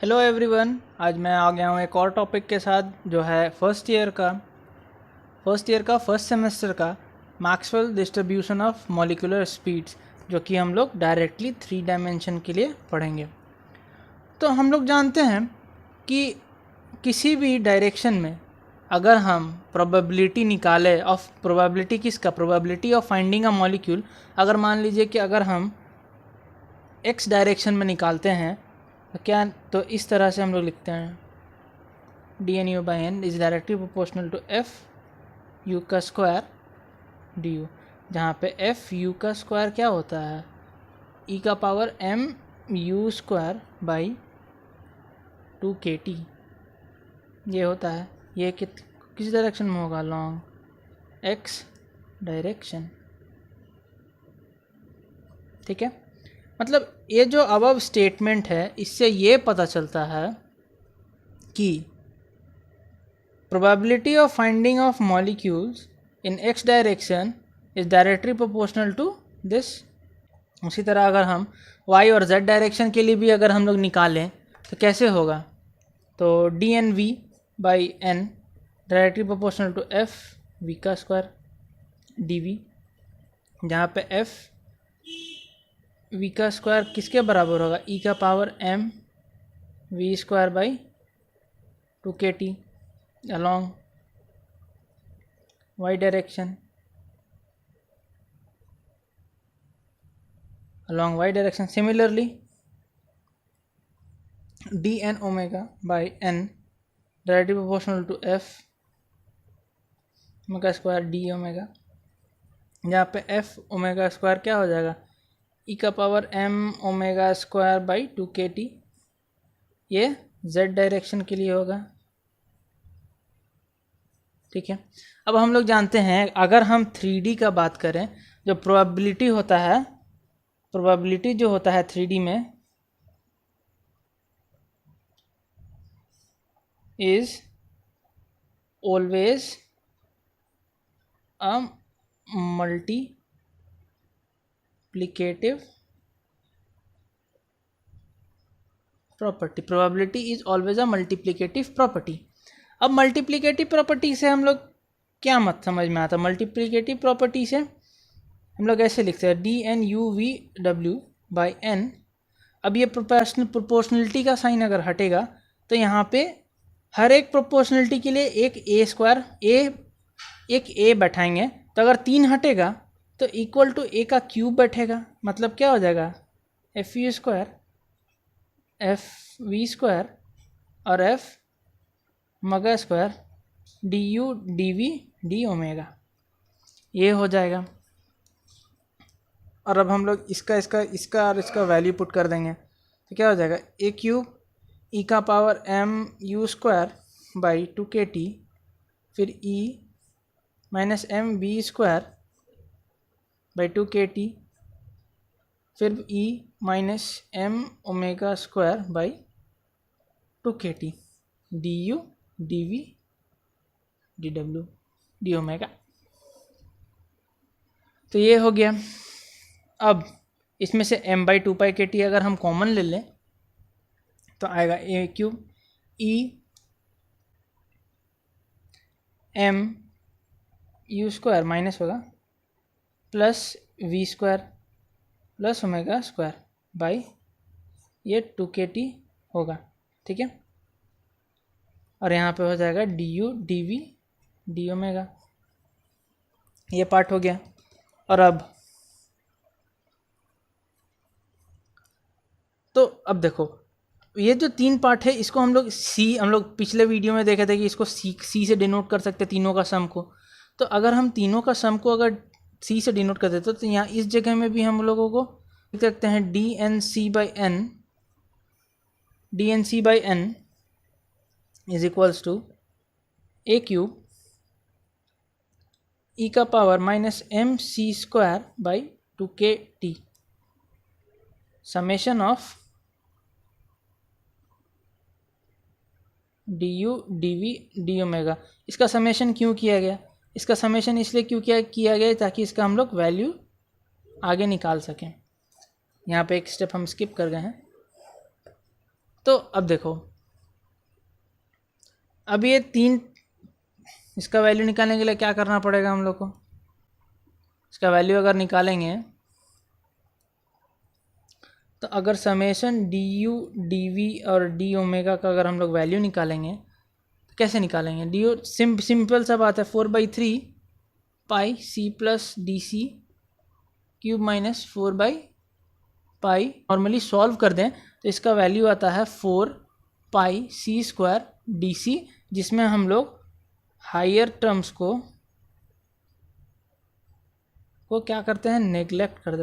Hello everyone, आज मैं आ गया हूँ एक और टॉपिक के साथ जो है फर्स्ट ईयर का फर्स्ट सेमेस्टर का Maxwell distribution of molecular speeds, जो कि हम लोग डायरेक्टली 3 डायमेंशन के लिए पढ़ेंगे। तो हम लोग जानते हैं कि किसी भी डायरेक्शन में अगर हम प्रोबेबिलिटी निकालें ऑफ प्रोबेबिलिटी किसका probability of finding a molecule, अगर मान लीजिए कि अगर हम एक्स डायरेक्शन में निकालते हैं तो इस तरह से हम लोग लिखते हैं dnu/n is directly proportional to F U का स्क्वायर डी यू, जहाँ पे एफ यू का स्क्वायर क्या होता है ई का power m u square by 2kT ये होता है। ये किस डायरेक्शन में होगा? Long x direction. ठीक है, मतलब ये जो अबव स्टेटमेंट है इससे ये पता चलता है कि probability of finding of molecules in X direction is directly proportional to this. उसी तरह अगर हम वाई और जेड डायरेक्शन के लिए भी अगर हम लोग निकालें तो कैसे होगा? तो D N V by N directly proportional to F V का स्क्वायर डी वी, जहाँ पे एफ वी का स्क्वायर किसके बराबर होगा? ई का power m V square by 2kT along Y direction. Similarly D N omega by N directly proportional to F omega square D omega, जहाँ पे एफ ओमेगा स्क्वायर क्या हो जाएगा? ई का power m omega square by 2kT। ये z direction के लिए होगा। ठीक है, अब हम लोग जानते हैं अगर हम 3D का बात करें, जो प्रोबेबिलिटी जो होता है 3D में is always a multiplicative property. Probability is always a multiplicative property. अब मल्टीप्लिकेटिव प्रॉपर्टी से हम लोग क्या मत समझ में आता? मल्टीप्लिकेटिव प्रॉपर्टी से हम लोग ऐसे लिखते हैं D N U V W by N. अब ये प्रोपोर्शनलिटी का साइन अगर हटेगा तो यहाँ पे हर एक प्रोपोर्शनलिटी के लिए एक ए बैठाएंगे, तो अगर 3 हटेगा तो इक्वल टू ए का क्यूब बैठेगा। मतलब क्या हो जाएगा? F U square F V square और F omega square D U D V D omega, ये हो जाएगा। और अब हम लोग इसका वैल्यू पुट कर देंगे तो क्या हो जाएगा? ए क्यूब ई का power m u square by 2kT, फिर e minus m v square by 2kT, फिर e minus m omega square by 2kT D U D V D W D omega. तो ये हो गया। अब इसमें से m/2π/kT अगर हम कॉमन ले लें तो आएगा ए क्यूब ई m u स्क्वायर माइनस होगा plus v square plus omega square by ये 2kT होगा। ठीक है, और यहाँ पे हो जाएगा D U D V D omega. ये पार्ट हो गया। और अब देखो, ये जो 3 पार्ट है इसको हम लोग पिछले वीडियो में देखे थे कि इसको सी से डिनोट कर सकते तीनों का सम को। तो अगर हम तीनों का सम को अगर सी से डिनोट कर देते तो यहाँ इस जगह में भी हम लोगों को लिख सकते हैं D N C by N is equals to A cube E का power minus m c square by 2kT summation of D U D V D omega. इसका समेशन क्यों किया गया? इसका समेशन इसलिए क्यों किया गया ताकि इसका हम लोग वैल्यू आगे निकाल सकें। यहाँ पे एक स्टेप हम स्किप कर गए हैं। तो अब देखो, अब ये 3, इसका वैल्यू निकालने के लिए क्या करना पड़ेगा हम लोग को? इसका वैल्यू अगर निकालेंगे तो अगर summation D U D V और डी ओमेगा का अगर हम लोग वैल्यू निकालेंगे तो कैसे निकालेंगे? डी यू सिंपल सा बात है, 4/3 pi C plus D C cube minus 4 pi. Normally solve कर दें तो इसका वैल्यू आता है 4 पाई सी स्क्वायर डी सी, जिसमें हम लोग हायर टर्म्स को क्या करते हैं? नेग्लेक्ट कर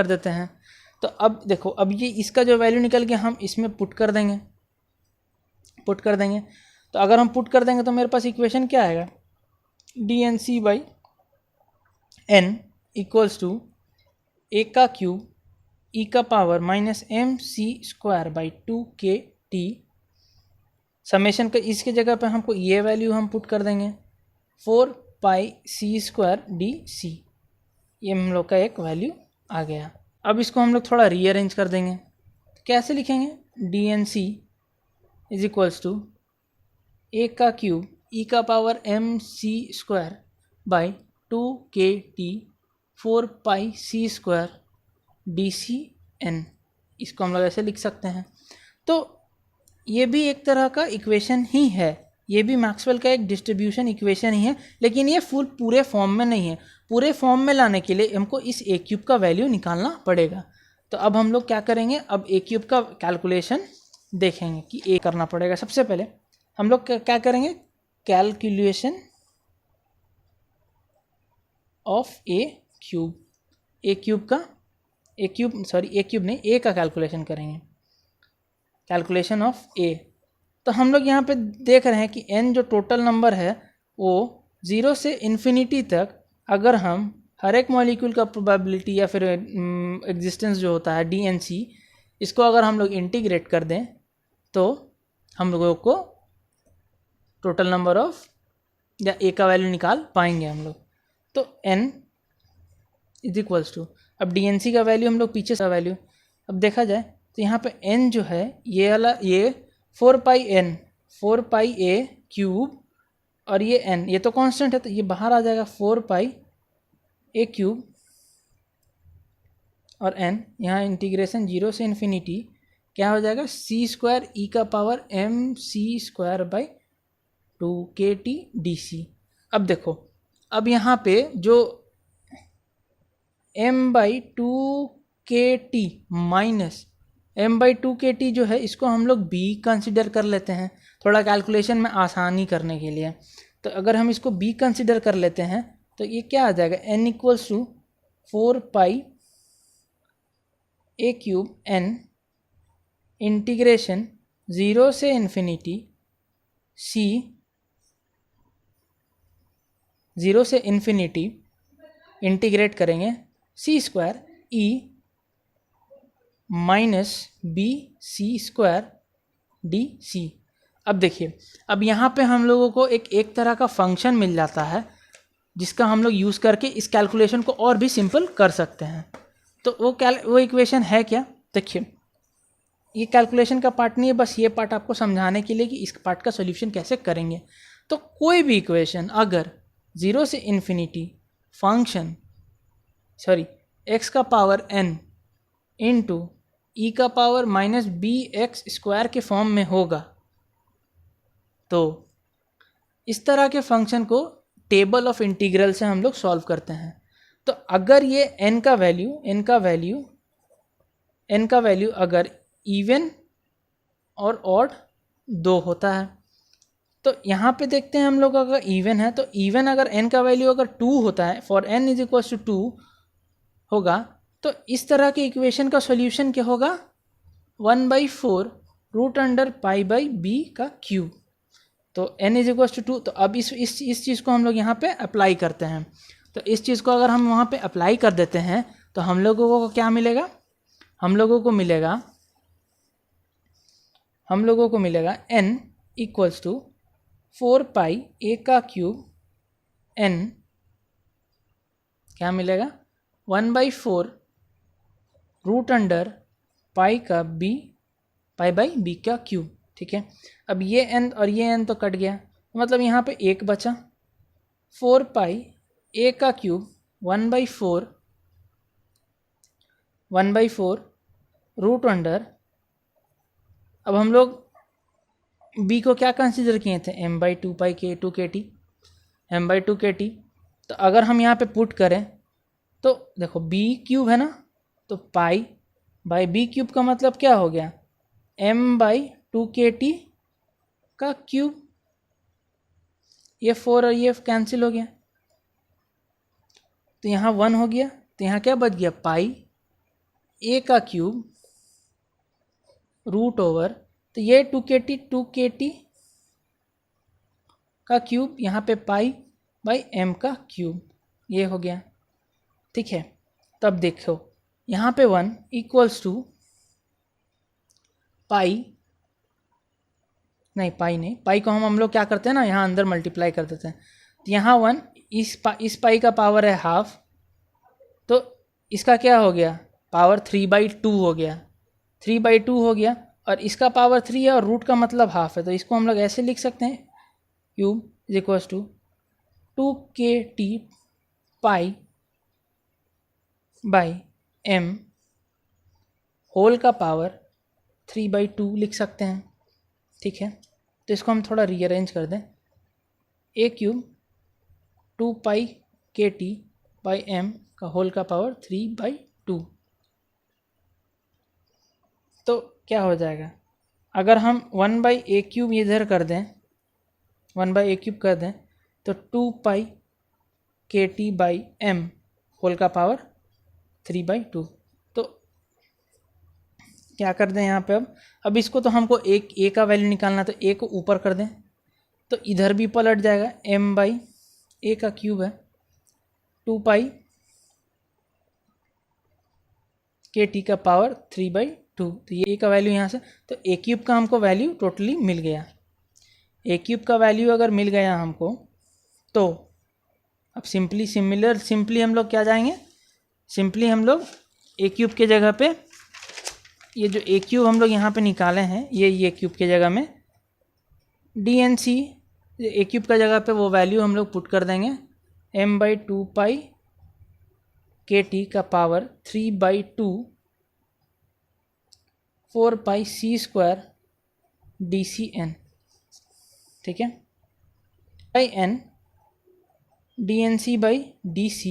देते हैं। तो अब देखो, अब ये इसका जो वैल्यू निकल के हम इसमें पुट कर देंगे। तो अगर हम पुट कर देंगे तो मेरे पास इक्वेशन क्या आएगा? D N C by N equals to A का क्यूब ई का power minus M C square by 2 kt। Summation का इसके जगह पे हमको ये वैल्यू हम पुट कर देंगे 4 पाई सी स्क्वायर डी सी। ये हम लोग का एक वैल्यू आ गया। अब इसको हम लोग थोड़ा रीअरेंज कर देंगे। कैसे लिखेंगे? D N C is equals to A का क्यूब ई का power M C square by 2 kt 4 pi C square D C N. इसको हम लोग ऐसे लिख सकते हैं। तो ये भी एक तरह का इक्वेशन ही है, ये भी मैक्सवेल का एक डिस्ट्रीब्यूशन इक्वेशन ही है, लेकिन ये पूरे फॉर्म में नहीं है। पूरे फॉर्म में लाने के लिए हमको इस ए क्यूब का वैल्यू निकालना पड़ेगा। तो अब हम लोग क्या करेंगे? अब ए क्यूब का कैलकुलेशन देखेंगे कि ए करना पड़ेगा। सबसे पहले हम लोग क्या करेंगे? कैलकुलेशन ऑफ ए क्यूब नहीं, ए का कैलकुलेशन करेंगे। कैलकुलेशन ऑफ ए। तो हम लोग यहाँ पे देख रहे हैं कि n जो टोटल नंबर है वो 0 से इन्फिनिटी तक, अगर हम हर एक मॉलिक्यूल का प्रोबेबिलिटी या फिर एग्जिस्टेंस जो होता है डी एन सी, इसको अगर हम लोग इंटीग्रेट कर दें तो हम लोगों को टोटल नंबर ऑफ या ए का वैल्यू निकाल पाएंगे हम लोग। तो n इज इक्वल्स टू, अब डी एन सी का वैल्यू हम लोग पीछे का वैल्यू अब देखा जाए तो यहाँ पे n जो है ये वाला, ये 4 पाई ए क्यूब, और ये n ये तो कांस्टेंट है तो ये बाहर आ जाएगा 4 पाई ए क्यूब, और n यहाँ इंटीग्रेशन 0 से इन्फिनिटी क्या हो जाएगा? सी स्क्वायर ई का power M C square by 2 kt D C. अब देखो, अब यहाँ पे जो m/2 kt minus m/2 kt जो है, इसको हम लोग b कंसिडर कर लेते हैं थोड़ा कैलकुलेशन में आसानी करने के लिए। तो अगर हम इसको b कंसिडर कर लेते हैं तो ये क्या आ जाएगा? n equals to 4 pi A cube n integration 0 से इन्फिनिटी c 0 से इन्फिनिटी इंटीग्रेट करेंगे C square E minus B C square D C. अब देखिए, अब यहाँ पे हम लोगों को एक तरह का फंक्शन मिल जाता है जिसका हम लोग यूज़ करके इस कैलकुलेशन को और भी सिंपल कर सकते हैं। तो वो इक्वेशन है क्या? देखिए, ये कैलकुलेशन का पार्ट नहीं है, बस ये पार्ट आपको समझाने के लिए कि इस पार्ट का सोल्यूशन कैसे करेंगे। तो कोई भी इक्वेशन अगर 0 से इन्फिनिटी फंक्शन x का पावर n इंटू ई का power minus B X square के फॉर्म में होगा, तो इस तरह के फंक्शन को टेबल ऑफ इंटीग्रल से हम लोग सॉल्व करते हैं। तो अगर ये n का वैल्यू अगर इवन और ऑड 2 होता है, तो यहाँ पे देखते हैं हम लोग, अगर इवन है तो इवन अगर n का वैल्यू अगर 2 होता है, for n is equal to 2 होगा, तो इस तरह के इक्वेशन का सॉल्यूशन क्या होगा? 1/4 root under pi by B का क्यूब। तो n इज इक्वल टू 2। तो अब इस चीज़ को हम लोग यहाँ पे अप्लाई करते हैं। तो इस चीज़ को अगर हम वहाँ पे अप्लाई कर देते हैं तो हम लोगों को क्या मिलेगा? हम लोगों को मिलेगा n इक्वल्स टू 4 पाई ए का क्यूब n क्या मिलेगा? 1/4 रूट अंडर पाई का बी, पाई बाई बी का क्यूब, ठीक है। अब ये एन और ये एन तो कट गया, मतलब यहाँ पे एक बचा, 4 पाई ए का क्यूब 1/4 रूट अंडर, अब हम लोग बी को क्या कंसीडर किए थे, m/2 पाई k2 kt, m/2 kt। तो अगर हम यहाँ पे पुट करें तो देखो बी क्यूब है ना, तो पाई बाई बी क्यूब का मतलब क्या हो गया, m/2 kt का क्यूब, ये 4 और ये कैंसिल हो गया, तो यहाँ 1 हो गया, तो यहाँ क्या बच गया, पाई ए का क्यूब रूट ओवर, तो ये 2 kt का क्यूब, यहाँ पे पाई बाई एम का क्यूब, ये हो गया, ठीक है। तब देखो यहाँ पे 1 इक्वल्स टू पाई, नहीं पाई नहीं, पाई को हम लोग क्या करते हैं ना, यहाँ अंदर मल्टीप्लाई कर देते हैं, तो यहाँ 1 इस पाई का पावर है हाफ, तो इसका क्या हो गया, पावर 3/2 हो गया, 3/2 हो गया, और इसका पावर 3 है और रूट का मतलब हाफ है, तो इसको हम लोग ऐसे लिख सकते हैं, cube is equals to 2 kt pi by M whole का पावर 3/2 लिख सकते हैं, ठीक है। तो इसको हम थोड़ा रीअरेंज कर दें, A cube 2 pi kt by M का होल का पावर 3/2, तो क्या हो जाएगा, अगर हम 1/a³ इधर कर दें, 1/a³ कर दें, तो 2 pi kt by M whole का पावर 3/2, तो क्या कर दें यहाँ पे, अब इसको तो हमको एक ए का वैल्यू निकालना, तो ए को ऊपर कर दें, तो इधर भी पलट जाएगा, m/a का क्यूब है 2 पाई kt का पावर 3/2, तो ये ए का वैल्यू यहाँ से, तो ए क्यूब का हमको वैल्यू टोटली मिल गया, ए क्यूब का वैल्यू अगर मिल गया हमको, तो अब सिंपली हम लोग क्या जाएंगे, सिंपली हम लोग ए क्यूब के जगह पे, ये जो ए क्यूब हम लोग यहाँ पे निकाले हैं, ये क्यूब के जगह में DNC, ए क्यूब का जगह पे वो वैल्यू हम लोग पुट कर देंगे, m/2 पाई kt का पावर 3/2 4 पाई c² dcn, ठीक है, by n DNC by DC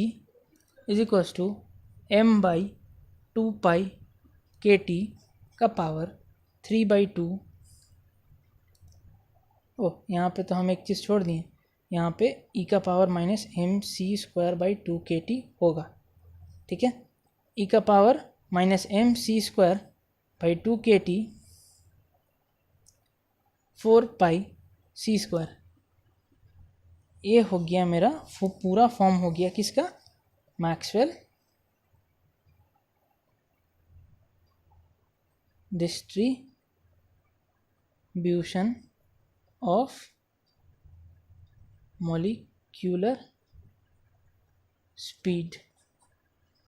is equals to m/2 pi kt का पावर 3/2, ओह यहाँ पे तो हम एक चीज़ छोड़ दिए, यहाँ पे e का पावर माइनस mc²/2 kt होगा, ठीक है, e का power minus mc²/2 kt 4 pi c², ये हो गया मेरा पूरा फॉर्म हो गया किसका, Maxwell distribution of molecular speed.